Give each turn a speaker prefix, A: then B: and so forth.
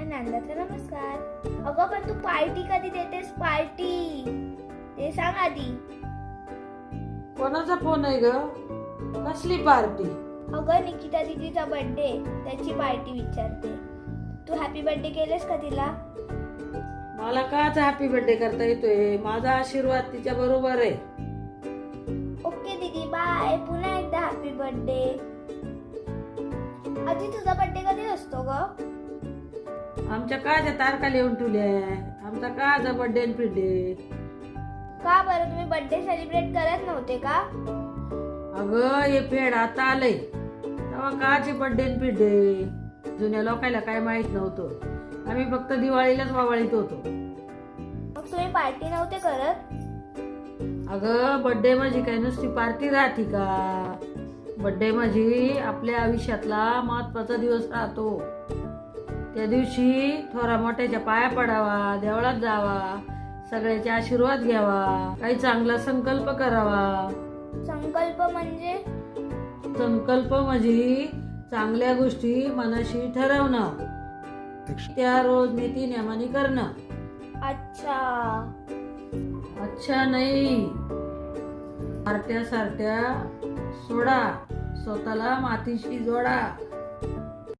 A: नंदाचा नमस्कार. अगं पण तू पार्टी कधी देतेस? पार्टी ते सांग आधी.
B: कोणाचा फोन आहे ग? कसली पार्टी?
A: अगं निकिता दीदीचा बर्थडे, त्याची पार्टी विचारते. तू हॅपी बर्थडे केलेस का तिला?
B: मला काच हॅपी बर्थडे करता येतोय? माझा आशीर्वाद तिच्या बरोबर आहे.
A: ओके दीदी बाय. पुन्हा एकदा हॅपी बर्थडे. आधी तुझा बर्थडे कधी असतो ग?
B: आमच्या काच्या तारखा लिहून ठेवल्या. आमचा काचा बर्थडे फिरडे.
A: का बरं तुम्ही बर्थडे सेलिब्रेट करत नव्हते का?
B: अगं हे फेड आता आलंय तेव्हा काचे बर्थडे फिरडे. जुन्या लोकांना काय माहित नव्हतं. आम्ही फक्त दिवाळीलाच वावळीत होतो.
A: मग तुम्ही पार्टी नव्हते करत?
B: अगं बर्थडे माझी काय नुसती पार्टी राहते का? बर्थडे माझी आपल्या आयुष्यातला महत्वाचा दिवस राहतो. त्या दिवशी थोरा मोठ्याच्या पाया पडावा, देवळात जावा, सगळ्याचे आशीर्वाद घ्यावा, काही चांगला संकल्प करावा.
A: संकल्प म्हणजे?
B: संकल्प म्हणजे चांगल्या गोष्टी मनाशी ठरवणं, त्या रोज नीती नियमाने करणं.
A: अच्छा.
B: अच्छा नाही, सारट्या सोडा, स्वतःला मातीशी जोडा.